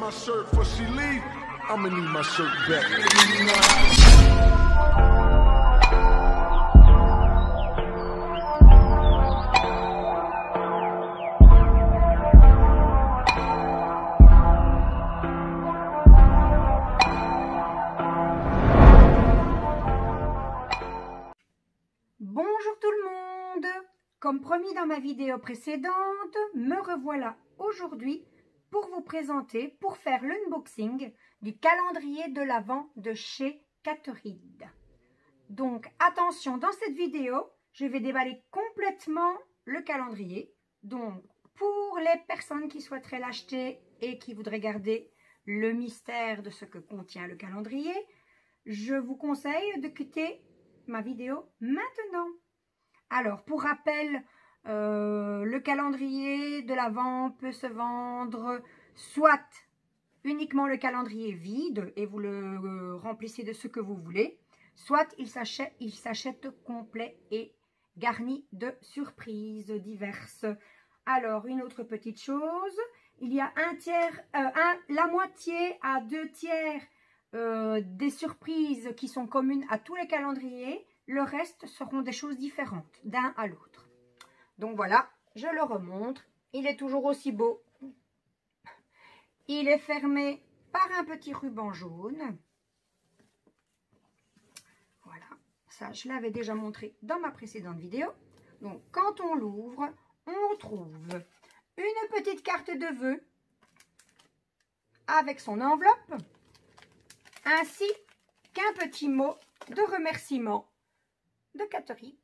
my shirt before she leave, I'ma need my shirt back. Bonjour tout le monde! Comme promis dans ma vidéo précédente, me revoilà aujourd'hui pour vous présenter, pour faire l'unboxing du calendrier de l'Avent de chez Caterhid. Donc attention, dans cette vidéo, je vais déballer complètement le calendrier. Donc pour les personnes qui souhaiteraient l'acheter et qui voudraient garder le mystère de ce que contient le calendrier, je vous conseille de quitter ma vidéo maintenant. Alors, pour rappel, le calendrier de l'Avent peut se vendre soit uniquement le calendrier vide et vous le remplissez de ce que vous voulez, soit il s'achète complet et garni de surprises diverses. Alors, une autre petite chose, il y a la moitié à 2/3 des surprises qui sont communes à tous les calendriers. Le reste seront des choses différentes d'un à l'autre. Donc voilà, je le remontre. Il est toujours aussi beau. Il est fermé par un petit ruban jaune. Voilà, ça je l'avais déjà montré dans ma précédente vidéo. Donc quand on l'ouvre, on trouve une petite carte de vœux avec son enveloppe, ainsi qu'un petit mot de remerciement de Caterhid.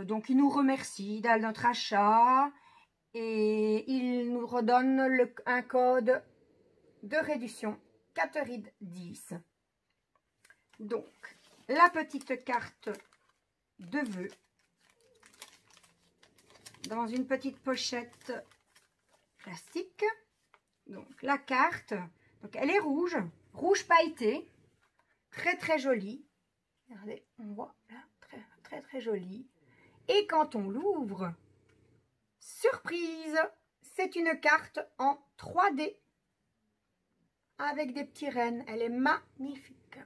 Donc il nous remercie de notre achat et il nous redonne un code de réduction Caterhid 10. Donc la petite carte de vœux dans une petite pochette plastique. Donc la carte, donc elle est rouge pailleté. Très très jolie. Regardez, on voit là, très jolie. Et quand on l'ouvre, surprise, c'est une carte en 3D avec des petits rennes. Elle est magnifique.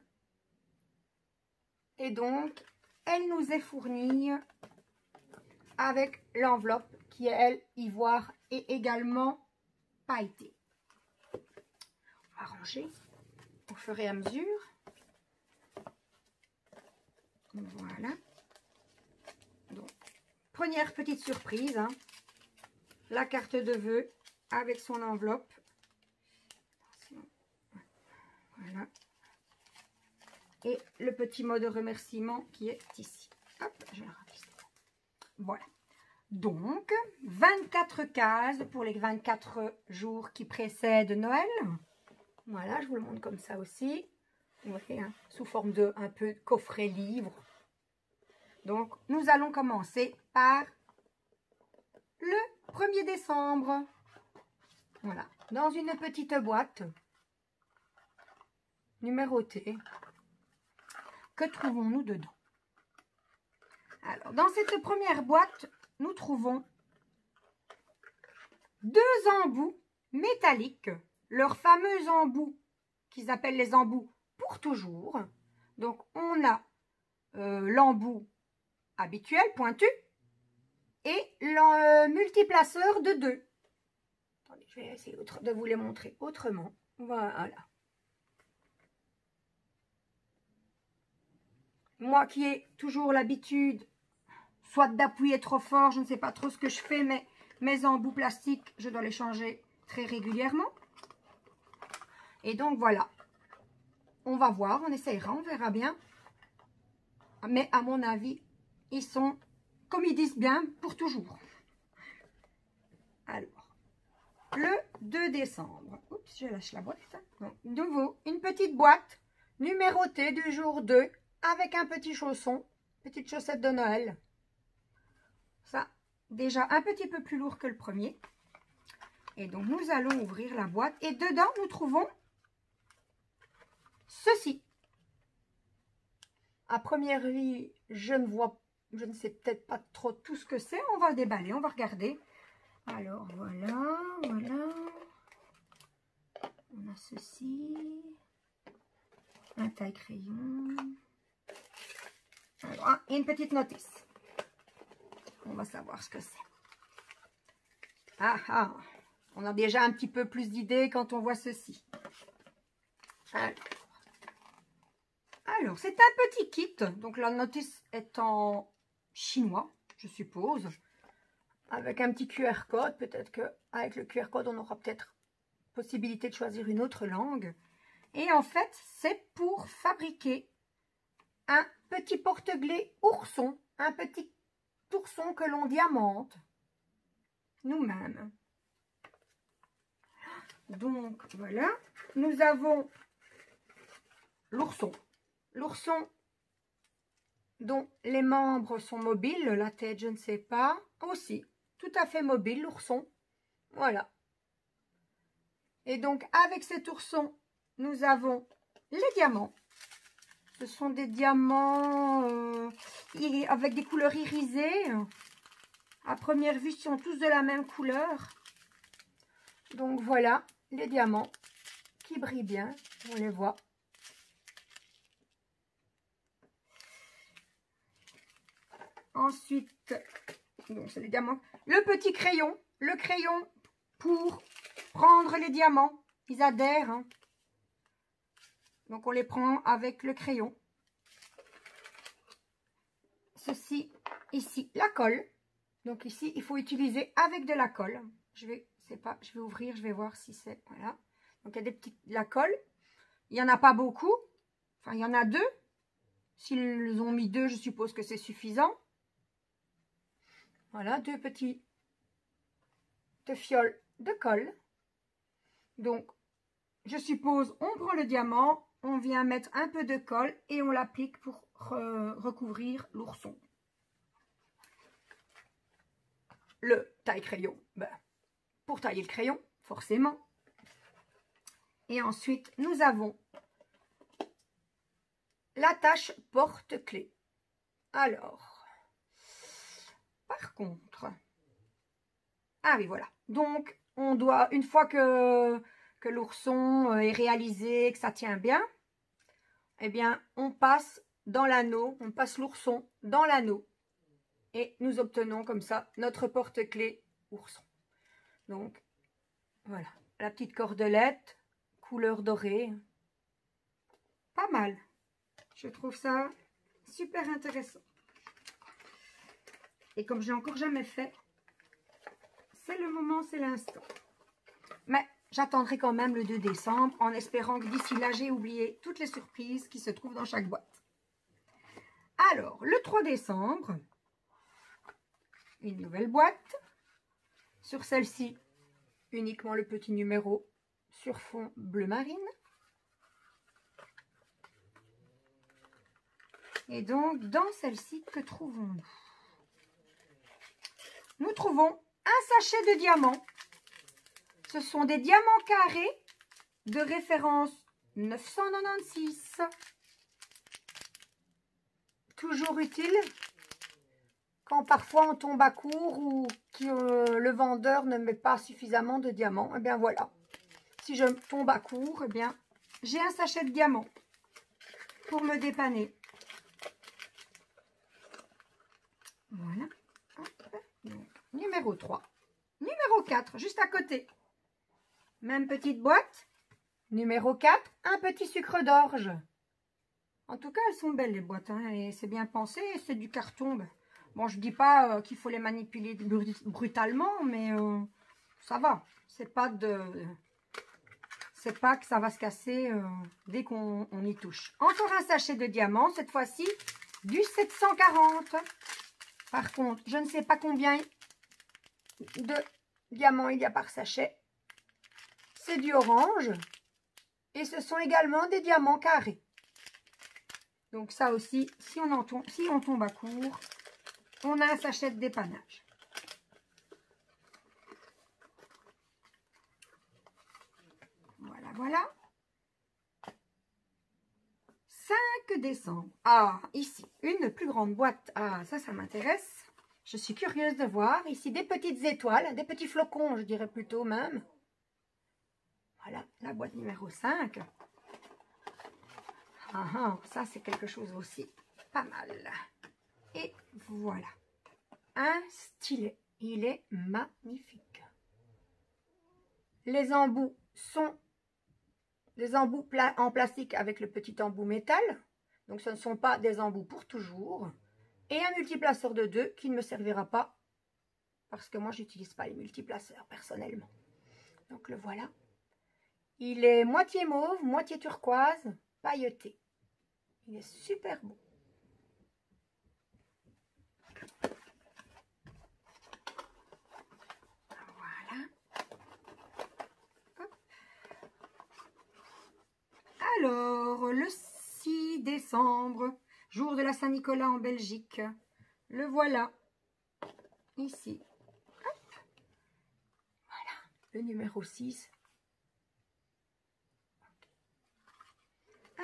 Et donc, elle nous est fournie avec l'enveloppe qui est, elle, ivoire et également pailletée. On va ranger au fur et à mesure. Voilà. Donc, première petite surprise, hein, la carte de vœux avec son enveloppe. Voilà. Et le petit mot de remerciement qui est ici. Hop, je le rapisse. Voilà. Donc, 24 cases pour les 24 jours qui précèdent Noël. Voilà, je vous le montre comme ça aussi. Vous voyez, hein, sous forme de un peu coffret livre. Donc, nous allons commencer par le 1er décembre. Voilà, dans une petite boîte numérotée. Que trouvons-nous dedans? Alors, dans cette première boîte, nous trouvons 2 embouts métalliques. Leurs fameux embouts, qu'ils appellent les embouts pour toujours. Donc, on a l'embout habituel, pointu, et le multiplaceur de 2. Attendez, je vais essayer de vous les montrer autrement. Voilà. Moi qui ai toujours l'habitude, soit d'appuyer trop fort, je ne sais pas trop ce que je fais, mais mes embouts plastiques, je dois les changer très régulièrement. Et donc voilà. On va voir, on essayera, on verra bien. Mais à mon avis, ils sont, comme ils disent bien, pour toujours. Alors, le 2 décembre. Oups, je lâche la boîte. Donc, de nouveau, une petite boîte numérotée du jour 2 avec un petit chausson, petite chaussette de Noël. Ça, déjà un petit peu plus lourd que le premier. Et donc, nous allons ouvrir la boîte. Et dedans, nous trouvons ceci. À première vue, je ne sais peut-être pas trop tout ce que c'est. On va déballer, on va regarder. Alors, voilà, voilà. On a ceci. Un taille-crayon. Alors, et une petite notice. On va savoir ce que c'est. Ah ah, on a déjà un petit peu plus d'idées quand on voit ceci. Alors c'est un petit kit. Donc la notice est en chinois, je suppose. Avec un petit QR code. Peut-être qu'avec le QR code, on aura peut-être possibilité de choisir une autre langue. Et en fait, c'est pour fabriquer un petit porte-clés ourson. Un petit ourson que l'on diamante nous-mêmes. Donc, voilà. Nous avons l'ourson. L'ourson dont les membres sont mobiles. La tête, je ne sais pas. Aussi, tout à fait mobile, l'ourson. Voilà. Et donc, avec cet ourson, nous avons les diamants. Ce sont des diamants avec des couleurs irisées. À première vue, ils sont tous de la même couleur. Donc voilà, les diamants qui brillent bien. On les voit. Ensuite, donc c'est les diamants. Le petit crayon. Le crayon pour prendre les diamants. Ils adhèrent. Hein. Donc on les prend avec le crayon. Ceci, ici, la colle. Donc ici, il faut utiliser avec de la colle. Je vais ouvrir, je vais voir si c'est... Voilà. Donc il y a des petites... La colle. Il n'y en a pas beaucoup. Enfin, il y en a 2. S'ils ont mis 2, je suppose que c'est suffisant. Voilà, 2 petites fioles de colle. Donc, je suppose, on prend le diamant, on vient mettre un peu de colle et on l'applique pour recouvrir l'ourson. Le taille-crayon, ben, pour tailler le crayon, forcément. Et ensuite, nous avons l'attache porte-clés. Alors, par contre, ah oui, voilà. Donc, on doit, une fois que l'ourson est réalisé, que ça tient bien, eh bien, on passe dans l'anneau, on passe l'ourson dans l'anneau. Et nous obtenons comme ça notre porte-clés ourson. Donc, voilà. La petite cordelette, couleur dorée. Pas mal. Je trouve ça super intéressant. Et comme je n'ai encore jamais fait, c'est le moment, c'est l'instant. Mais j'attendrai quand même le 2 décembre en espérant que d'ici là, j'ai oublié toutes les surprises qui se trouvent dans chaque boîte. Alors, le 3 décembre, une nouvelle boîte. Sur celle-ci, uniquement le petit numéro sur fond bleu marine. Et donc, dans celle-ci, que trouvons-nous? Nous trouvons un sachet de diamants. Ce sont des diamants carrés de référence 996. Toujours utile quand parfois on tombe à court ou que le vendeur ne met pas suffisamment de diamants. Eh bien voilà, si je tombe à court, eh bien j'ai un sachet de diamants pour me dépanner. Voilà. Donc, numéro 3. Numéro 4, juste à côté. Même petite boîte. Numéro 4, un petit sucre d'orge. En tout cas, elles sont belles les boîtes. Hein, et c'est bien pensé. C'est du carton. Bon, je ne dis pas qu'il faut les manipuler brutalement, mais ça va. C'est pas que ça va se casser dès qu'on y touche. Encore un sachet de diamants. Cette fois-ci, du 740. Par contre, je ne sais pas combien de diamants il y a par sachet. C'est du orange. Et ce sont également des diamants carrés. Donc ça aussi, si on tombe à court, on a un sachet de dépannage. Voilà, voilà. 5 décembre. Ah, ici, une plus grande boîte. Ah, ça m'intéresse. Je suis curieuse de voir ici des petites étoiles, des petits flocons, je dirais plutôt même. Voilà, la boîte numéro 5. Ça, c'est quelque chose aussi pas mal. Et voilà, un stylet. Il est magnifique. Les embouts sont des embouts en plastique avec le petit embout métal. Donc, ce ne sont pas des embouts pour toujours. Et un multiplaceur de 2 qui ne me servira pas parce que moi, je n'utilise pas les multiplaceurs personnellement. Donc, le voilà. Il est moitié mauve, moitié turquoise, pailleté. Il est super beau. Voilà. Hop. Alors, le 6 décembre, jour de la Saint-Nicolas en Belgique. Le voilà. Ici. Hop. Voilà. Le numéro 6.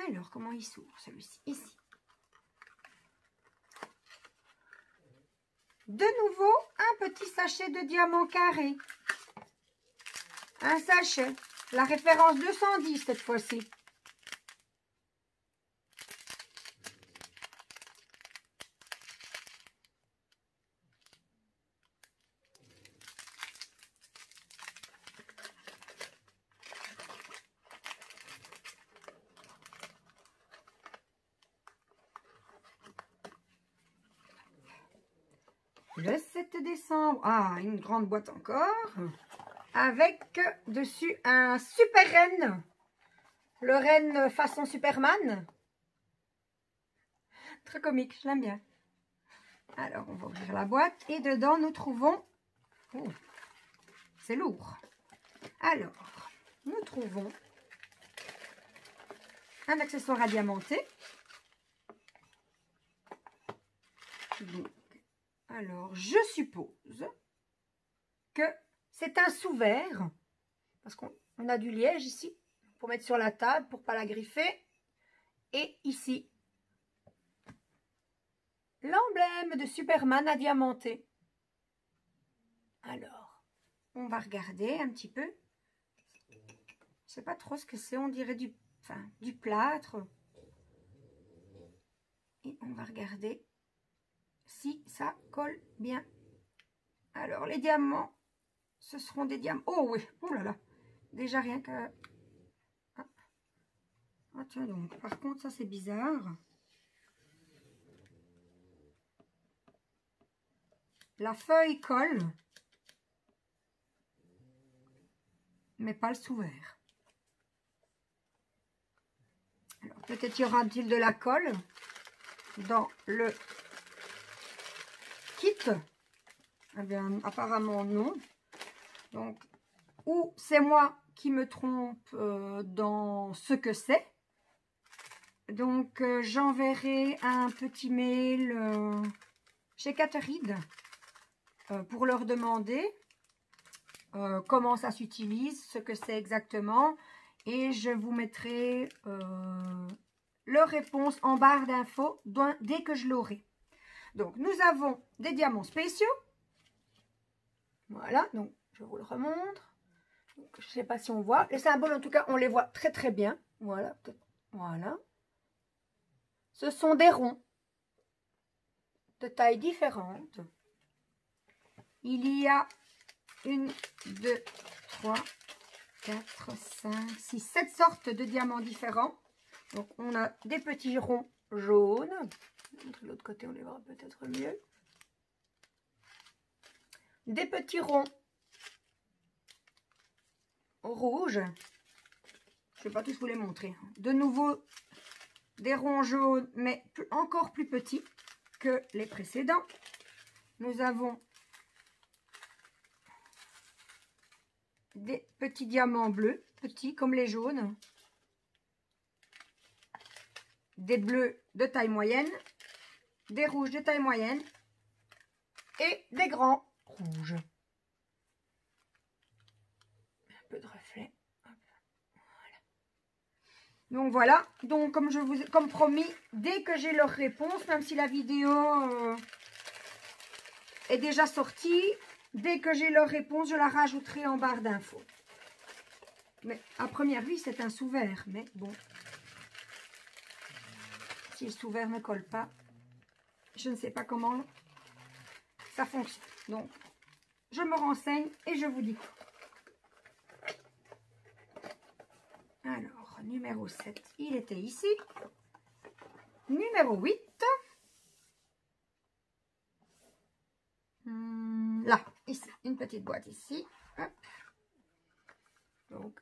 Alors, comment il s'ouvre celui-ci? Ici. De nouveau, un petit sachet de diamants carrés. Un sachet. La référence 210 cette fois-ci. Le 7 décembre, une grande boîte encore, avec dessus un super renne, le renne façon Superman, très comique, je l'aime bien. Alors, on va ouvrir la boîte et dedans, nous trouvons, c'est lourd, alors, nous trouvons un accessoire à diamanter. Donc, alors, je suppose que c'est un sous-verre, parce qu'on a du liège ici, pour mettre sur la table, pour ne pas la griffer. Et ici, l'emblème de Superman à diamanter. Alors, on va regarder un petit peu. Je ne sais pas trop ce que c'est, on dirait du plâtre. Et on va regarder si ça colle bien. Alors, les diamants, ce seront des diamants. Oh oui, oh là là. Déjà rien que... Ah tiens donc, par contre, ça c'est bizarre. La feuille colle, mais pas le sous-verre. Alors, peut-être y aura-t-il de la colle dans le kit. Eh bien, apparemment non. Donc, ou c'est moi qui me trompe dans ce que c'est. Donc, j'enverrai un petit mail chez Cateride pour leur demander comment ça s'utilise, ce que c'est exactement. Et je vous mettrai leur réponse en barre d'infos dès que je l'aurai. Donc, nous avons des diamants spéciaux. Voilà, donc je vous le remontre. Donc, je ne sais pas si on voit. Les symboles, en tout cas, on les voit très très bien. Voilà, voilà. Ce sont des ronds de tailles différentes. Il y a 1, 2, 3, 4, 5, 6, 7 sortes de diamants différents. Donc, on a des petits ronds jaunes. De l'autre côté, on les verra peut-être mieux. Des petits ronds rouges. Je ne vais pas tous vous les montrer. De nouveau, des ronds jaunes, mais encore plus petits que les précédents. Nous avons des petits diamants bleus, petits comme les jaunes. Des bleus de taille moyenne. Des rouges de taille moyenne. Et des grands rouges. Un peu de reflet. Hop. Voilà. Donc voilà. Donc comme promis, dès que j'ai leur réponse, même si la vidéo est déjà sortie. Dès que j'ai leur réponse, je la rajouterai en barre d'infos. Mais à première vue, c'est un sous-vert. Mais bon, si le sous-vert ne colle pas, je ne sais pas comment ça fonctionne. Donc, je me renseigne et je vous dis quoi. Alors, numéro 7, il était ici. Numéro 8. Là, ici, une petite boîte ici. Hop. Donc,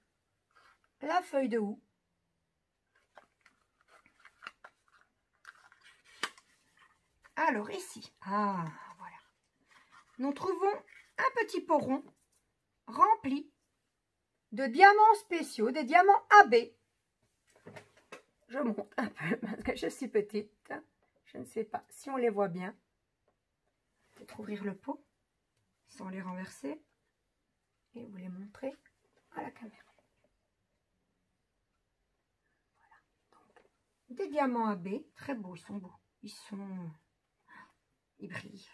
la feuille de houx. Alors, ici, ah, voilà. Nous trouvons un petit pot rond rempli de diamants spéciaux, des diamants AB. Je monte un peu parce que je suis petite. Je ne sais pas si on les voit bien. Peut-être ouvrir le pot sans les renverser et vous les montrer à la caméra. Voilà. Donc, des diamants AB, très beaux, ils sont beaux. Ils brillent.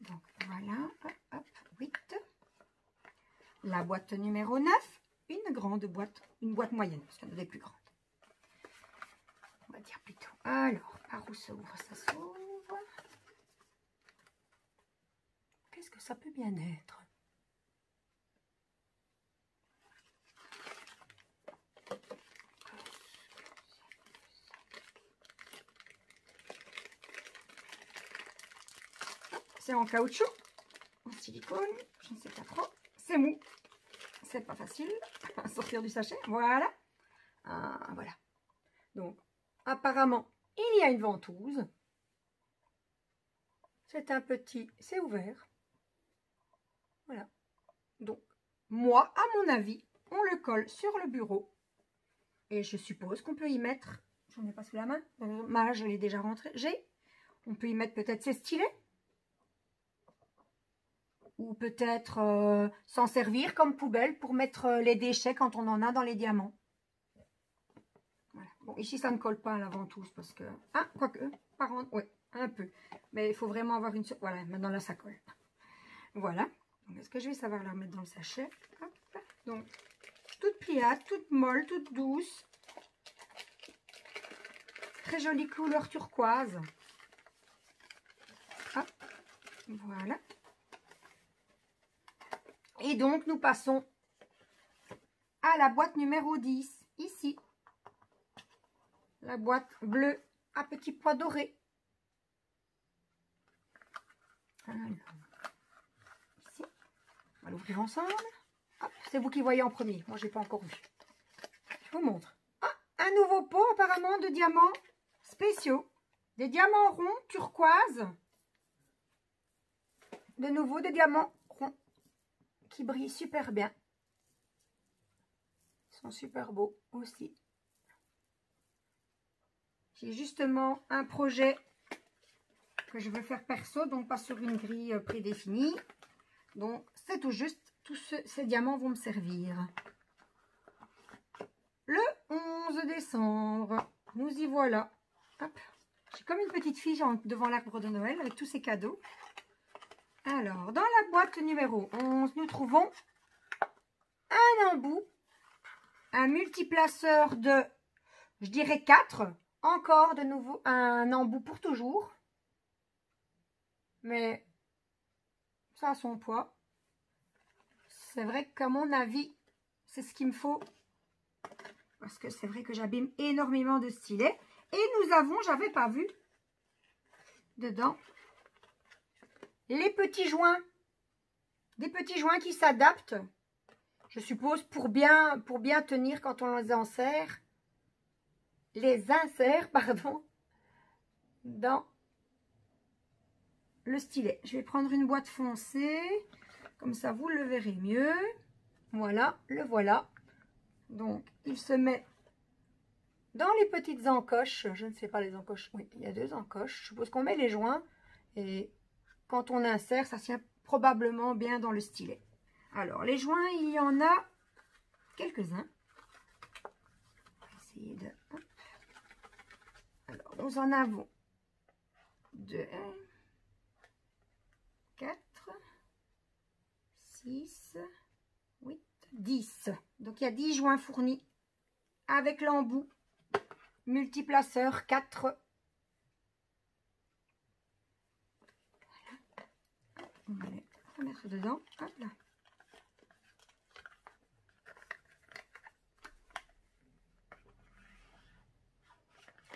Donc voilà, hop, hop, 8. La boîte numéro 9, une grande boîte, une boîte moyenne, parce qu'il y en a des plus grandes. On va dire plutôt. Alors, par où s'ouvre? Ça s'ouvre. Qu'est-ce que ça peut bien être? C'est en caoutchouc, en silicone, je ne sais pas trop. C'est mou, c'est pas facile à sortir du sachet. Voilà, voilà. Donc, apparemment, il y a une ventouse. C'est un petit, c'est ouvert. Voilà. Donc, moi, à mon avis, on le colle sur le bureau. Et je suppose qu'on peut y mettre, j'en ai pas sous la main, ma je l'ai déjà rentré, on peut y mettre peut-être ses stylets. Ou peut-être s'en servir comme poubelle pour mettre les déchets quand on en a dans les diamants. Voilà. Bon, ici, ça ne colle pas à la ventouse parce que... Ah, quoique, par contre, oui, un peu. Mais il faut vraiment avoir une... Voilà, maintenant là, ça colle. Voilà. Est-ce que je vais savoir la remettre dans le sachet? Hop. Donc, toute pliable, toute molle, toute douce. Très jolie couleur turquoise. Hop. Voilà. Et donc, nous passons à la boîte numéro 10, ici. La boîte bleue à petits pois dorés. Alors, ici. On va l'ouvrir ensemble. C'est vous qui voyez en premier. Moi, je n'ai pas encore vu. Je vous montre. Ah, un nouveau pot apparemment de diamants spéciaux. Des diamants ronds turquoise. De nouveau, des diamants ronds qui brillent super bien. Ils sont super beaux aussi. J'ai justement un projet que je veux faire perso, donc pas sur une grille prédéfinie. Donc c'est tout juste, tous ces diamants vont me servir. Le 11 décembre, nous y voilà. J'ai comme une petite fiche devant l'arbre de Noël avec tous ces cadeaux. Alors, dans la boîte numéro 11, nous trouvons un embout, un multiplaceur de, je dirais 4. Encore de nouveau un embout pour toujours. Mais ça a son poids. C'est vrai qu'à mon avis, c'est ce qu'il me faut. Parce que c'est vrai que j'abîme énormément de stylets. Et nous avons, j'avais pas vu, dedans, les petits joints. Des petits joints qui s'adaptent, je suppose, pour bien tenir quand on les insère. Pardon, dans le stylet. Je vais prendre une boîte foncée, comme ça vous le verrez mieux. Voilà, le voilà. Donc, il se met dans les petites encoches. Je ne sais pas les encoches. Oui, il y a 2 encoches. Je suppose qu'on met les joints et quand on insère, ça tient probablement bien dans le stylet. Alors, les joints, il y en a quelques-uns. On va essayer de... Alors, nous en avons 2, 4, 6, 8, 10. Donc il y a 10 joints fournis avec l'embout multiplaceur 4. On va les remettre dedans. Hop là.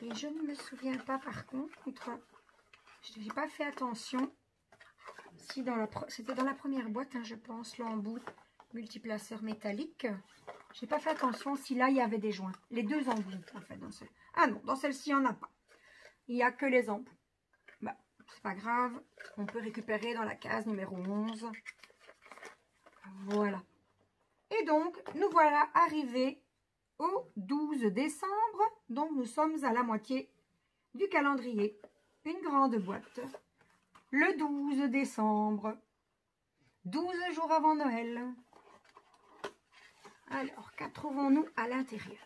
Et je ne me souviens pas par contre, je n'ai pas fait attention si c'était dans la première boîte, hein, je pense, l'embout multiplaceur métallique. Je n'ai pas fait attention si là il y avait des joints. Les deux embouts en fait. Ah non, dans celle-ci il n'y en a pas. Il n'y a que les embouts. Bah, c'est pas grave, on peut récupérer dans la case numéro 11. Voilà. Et donc, nous voilà arrivés au 12 décembre. Donc, nous sommes à la moitié du calendrier. Une grande boîte. Le 12 décembre. 12 jours avant Noël. Alors, qu'trouvons-nous à l'intérieur?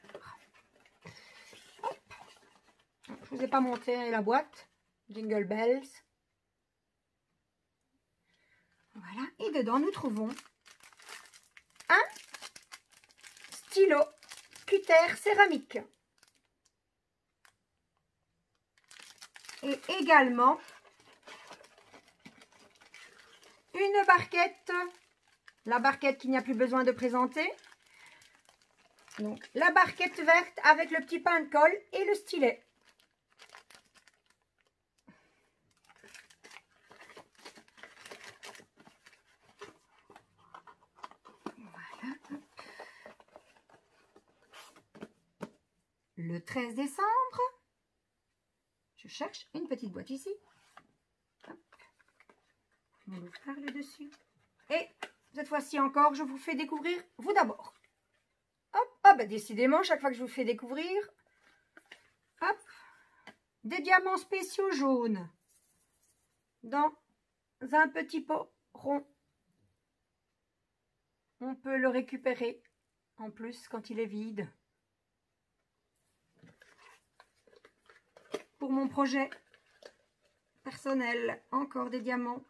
Je ne vous ai pas montré la boîte. Jingle Bells. Voilà. Et dedans, nous trouvons un stylo cutter céramique. Et également une barquette. La barquette qu'il n'y a plus besoin de présenter. Donc, la barquette verte avec le petit pain de colle et le stylet. Voilà. Le 13 décembre, je cherche une petite boîte ici. Hop. On va ouvrir le dessus. Et cette fois-ci encore, je vous fais découvrir vous d'abord. Hop, ah bah décidément, chaque fois que je vous fais découvrir, hop, des diamants spéciaux jaunes dans un petit pot rond. On peut le récupérer en plus quand il est vide. Pour mon projet personnel, encore des diamants.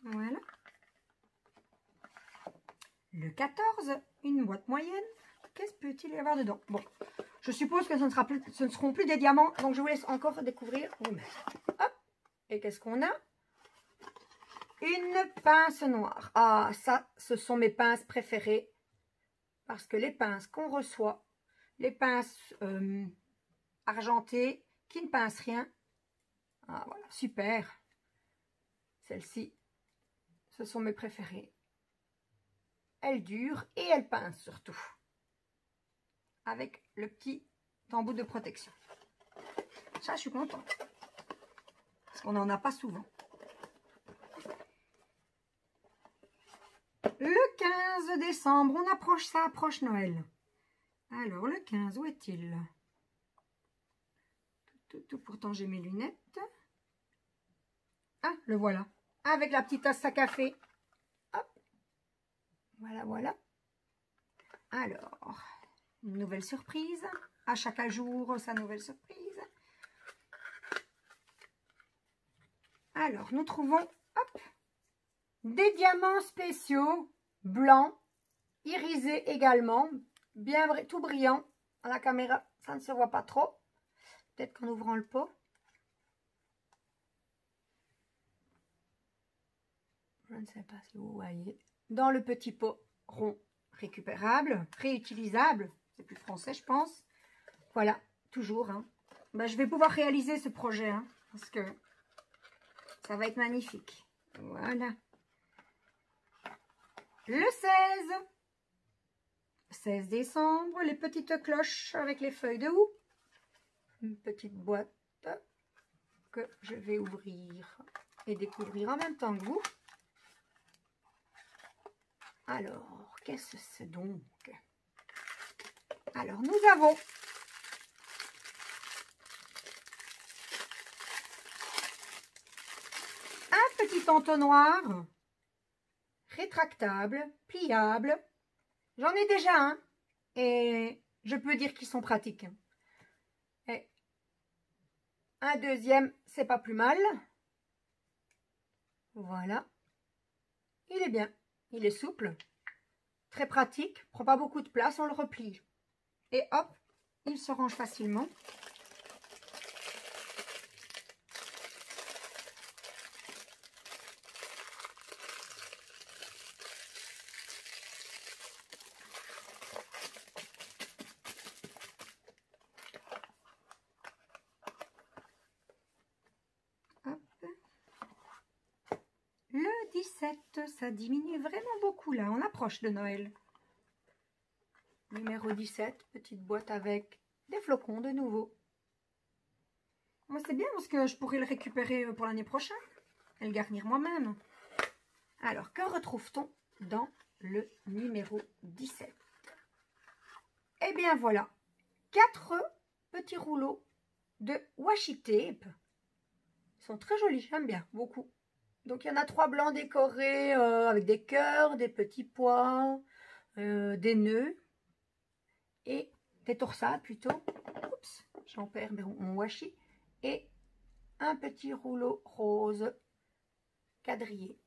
Voilà. Le 14, une boîte moyenne. Qu'est-ce peut-il y avoir dedans? Bon, je suppose que ce ne seront plus des diamants, donc je vous laisse encore découvrir vous-même. Hop. Et qu'est-ce qu'on a? Une pince noire. Ah, ça, ce sont mes pinces préférées. Parce que les pinces qu'on reçoit, les pinces argentées, qui ne pincent rien. Ah, voilà, super. Celles-ci, ce sont mes préférées. Elle dure et elle pince surtout. Avec le petit embout de protection. Ça, je suis contente. Parce qu'on n'en a pas souvent. Le 15 décembre, on approche, ça approche Noël. Alors, le 15, où est-il? Pourtant, j'ai mes lunettes. Ah, le voilà. Avec la petite tasse à café. Voilà, voilà. Alors, une nouvelle surprise. À chaque jour, sa nouvelle surprise. Alors, nous trouvons hop, des diamants spéciaux, blancs, irisés également, bien tout brillant. À la caméra, ça ne se voit pas trop. Peut-être qu'en ouvrant le pot. Je ne sais pas si vous voyez. Dans le petit pot rond récupérable, réutilisable, c'est plus français je pense. Voilà, toujours. Hein. Ben, je vais pouvoir réaliser ce projet, hein, parce que ça va être magnifique. Voilà. Le 16 décembre, les petites cloches avec les feuilles de houx. Une petite boîte que je vais ouvrir et découvrir en même temps que vous. Alors, qu'est-ce que c'est donc? Alors, nous avons un petit entonnoir rétractable, pliable. J'en ai déjà un et je peux dire qu'ils sont pratiques. Et Un deuxième, c'est pas plus mal. Voilà. Il est bien. Il est souple. Très pratique. Prend pas beaucoup de place. On le replie. Et hop, il se range facilement. Le 17, ça diminue vraiment beaucoup là, on approche de Noël. Numéro 17, petite boîte avec des flocons de nouveau. Moi c'est bien parce que je pourrais le récupérer pour l'année prochaine et le garnir moi-même. Alors, que retrouve-t-on dans le numéro 17? Eh bien voilà, 4 petits rouleaux de washi tape. Ils sont très jolis, j'aime bien, beaucoup. Donc, il y en a 3 blancs décorés avec des cœurs, des petits pois, des nœuds et des torsades plutôt. Oups, j'en perds mon washi. Et un petit rouleau rose quadrillé.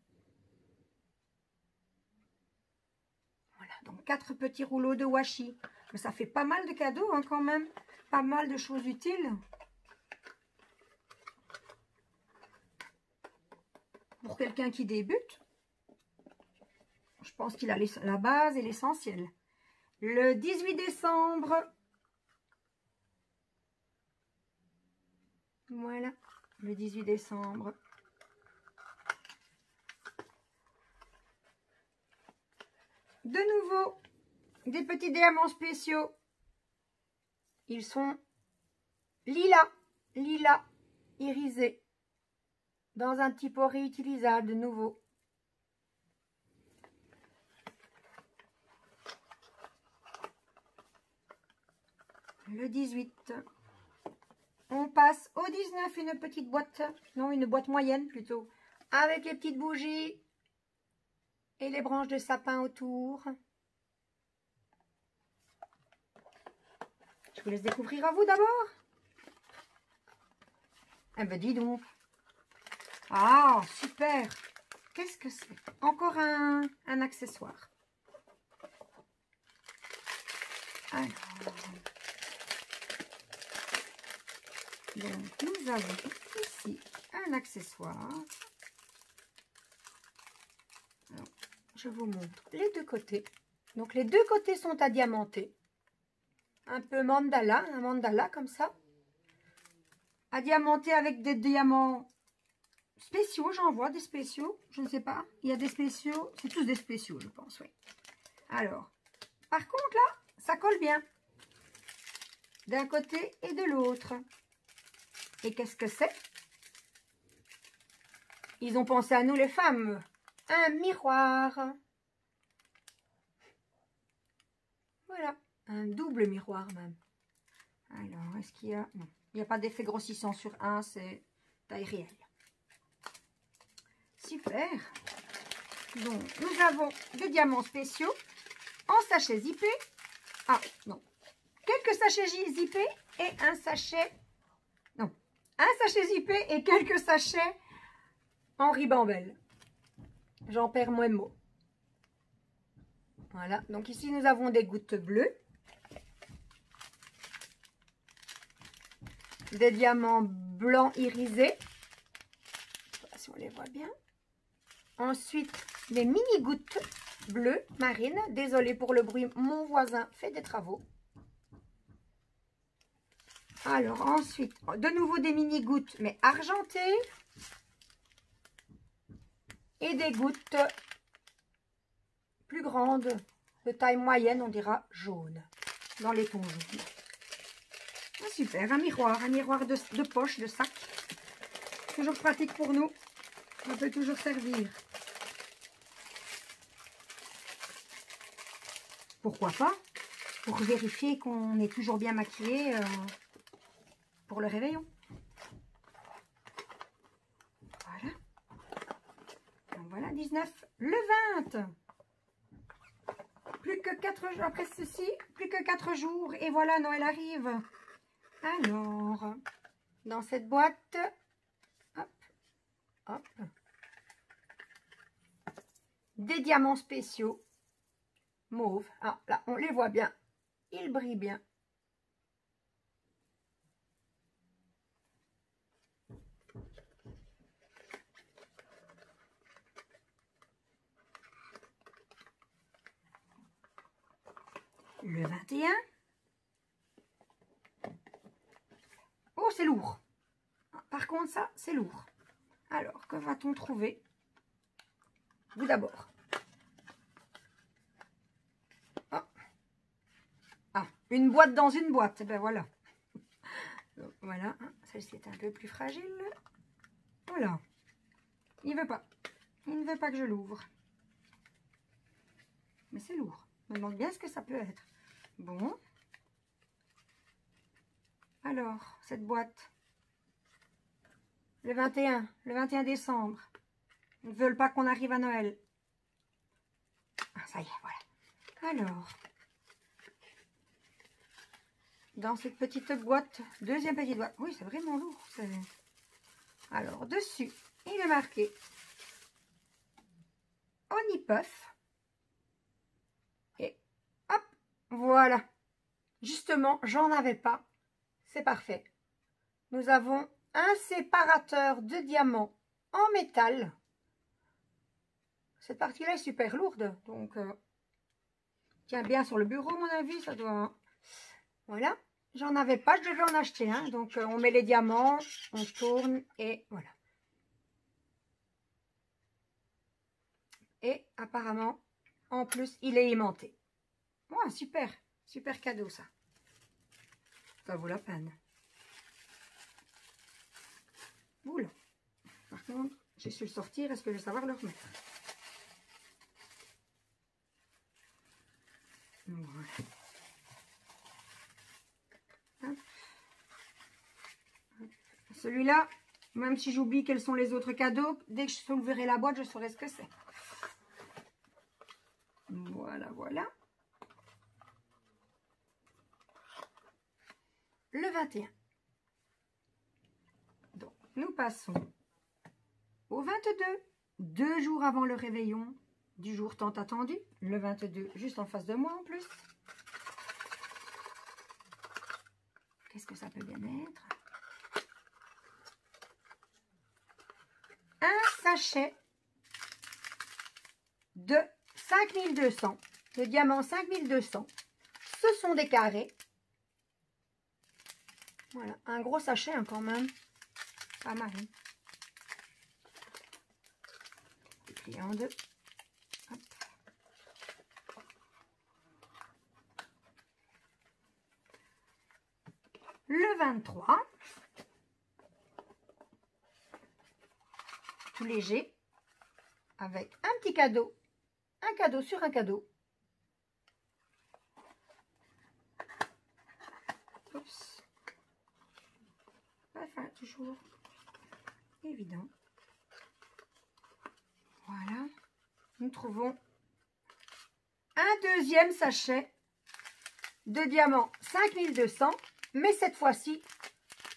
Voilà, donc 4 petits rouleaux de washi. Mais ça fait pas mal de cadeaux hein, quand même. Pas mal de choses utiles. Pour quelqu'un qui débute, je pense qu'il a la base et l'essentiel. Le 18 décembre, voilà, le 18 décembre. De nouveau, des petits diamants spéciaux. Ils sont lilas, irisés. Dans un petit pot réutilisable de nouveau. Le 18. On passe au 19, une petite boîte, non une boîte moyenne plutôt, avec les petites bougies et les branches de sapin autour. Je vous laisse découvrir à vous d'abord. Eh ben dis donc. Ah, super! Qu'est-ce que c'est? Encore un accessoire. Alors, donc nous avons ici un accessoire. Alors, je vous montre les deux côtés. Donc les deux côtés sont à diamanter. Un peu mandala, un mandala comme ça. À diamanter avec des diamants spéciaux, j'en vois des spéciaux, je ne sais pas. Il y a des spéciaux, c'est tous des spéciaux, je pense, oui. Alors, par contre, là, ça colle bien. D'un côté et de l'autre. Et qu'est-ce que c'est? Ils ont pensé à nous, les femmes. Un miroir. Voilà, un double miroir même. Alors, est-ce qu'il y a... Non, il n'y a pas d'effet grossissant sur un, c'est taille réelle. Super. Donc, nous avons des diamants spéciaux en sachets zippés. Ah, non. Quelques sachets zippés et un sachet... Non. Un sachet zippé et quelques sachets en ribambelle. J'en perds moins de mots. Voilà. Donc, ici, nous avons des gouttes bleues. Des diamants blancs irisés. Je sais pas si on les voit bien. Ensuite, des mini-gouttes bleues marines. Désolée pour le bruit, mon voisin fait des travaux. Alors, ensuite, de nouveau des mini-gouttes, mais argentées. Et des gouttes plus grandes, de taille moyenne, on dira jaune, dans les tons jaunes. Ah, super, un miroir de poche, de sac. Toujours pratique pour nous. Ça peut toujours servir. Pourquoi pas? Pour vérifier qu'on est toujours bien maquillé pour le réveillon. Voilà. Donc voilà, 19. Le 20. Plus que 4 jours après ceci, plus que 4 jours. Et voilà, Noël arrive. Alors, dans cette boîte, hop, hop, des diamants spéciaux mauve. Ah, là, on les voit bien. Ils brillent bien. Le 21. Oh, c'est lourd. Par contre, ça, c'est lourd. Alors, que va-t-on trouver? Vous d'abord. Oh. Ah, une boîte dans une boîte. Ben voilà. Donc, voilà. Celle-ci est un peu plus fragile. Voilà. Il ne veut pas. Il ne veut pas que je l'ouvre. Mais c'est lourd. Je me demande bien ce que ça peut être. Bon. Alors, cette boîte. Le 21 décembre. Ils ne veulent pas qu'on arrive à Noël. Ah, ça y est, voilà. Alors, dans cette petite boîte, deuxième petite boîte. Oui, c'est vraiment lourd. Alors, dessus, il est marqué Onipuff. Et hop, voilà. Justement, j'en avais pas. C'est parfait. Nous avons un séparateur de diamants en métal. Cette partie-là est super lourde, donc tient bien sur le bureau, à mon avis, ça doit... Voilà, j'en avais pas, je devais en acheter un. Donc on met les diamants, on tourne et voilà. Et apparemment, en plus, il est aimanté. Ouais, super, super cadeau ça. Ça vaut la peine. Oula. Par contre, j'ai su le sortir, est-ce que je vais savoir le remettre? Voilà. Celui-là, même si j'oublie quels sont les autres cadeaux, dès que je souleverai la boîte, je saurai ce que c'est. Voilà, voilà. Le 21. Donc, nous passons au 22. 2 jours avant le réveillon du jour tant attendu. Le 22, juste en face de moi en plus. Qu'est-ce que ça peut bien être? Un sachet de 5200, de diamants 5200. Ce sont des carrés. Voilà, un gros sachet hein, quand même. Pas mal. Plié en deux. Hop. Le 23. Tout léger. Avec un petit cadeau. Un cadeau sur un cadeau. Oups. Enfin, toujours évident. Voilà. Nous trouvons un deuxième sachet de diamants 5200. Mais cette fois-ci,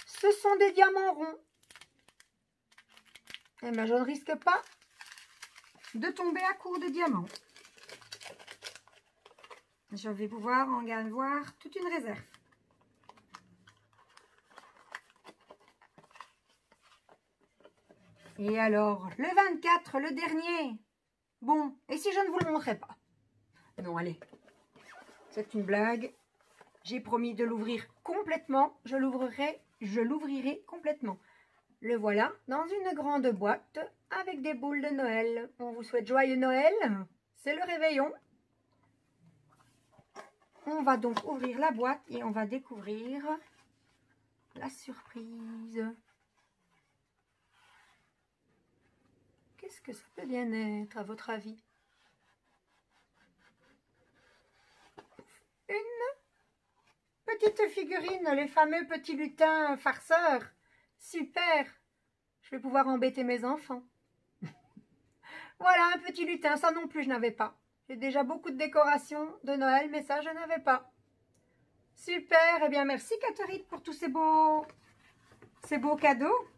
ce sont des diamants ronds. Et bien, je ne risque pas de tomber à court de diamants. Je vais pouvoir en voir toute une réserve. Et alors, le 24, le dernier. Bon, et si je ne vous le montrais pas? Non, allez. C'est une blague. J'ai promis de l'ouvrir complètement. Je l'ouvrirai complètement. Le voilà dans une grande boîte avec des boules de Noël. On vous souhaite joyeux Noël. C'est le réveillon. On va donc ouvrir la boîte et on va découvrir la surprise. Qu'est-ce que ça peut bien être à votre avis? Une petite figurine, les fameux petits lutins farceurs. Super! Je vais pouvoir embêter mes enfants. Voilà, un petit lutin. Ça non plus, je n'avais pas. J'ai déjà beaucoup de décorations de Noël, mais ça, je n'avais pas. Super! Eh bien, merci Catherine pour tous ces beaux ces beaux cadeaux.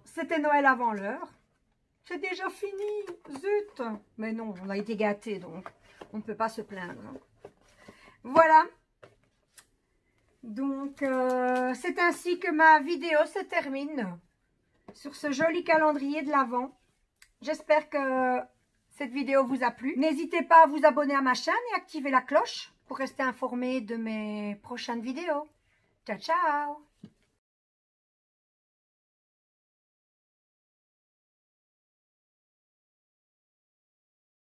C'était Noël avant l'heure. C'est déjà fini, zut. Mais non, on a été gâtés, donc on ne peut pas se plaindre. Voilà. Donc, c'est ainsi que ma vidéo se termine sur ce joli calendrier de l'Avent. J'espère que cette vidéo vous a plu. N'hésitez pas à vous abonner à ma chaîne et activer la cloche pour rester informé de mes prochaines vidéos. Ciao, ciao!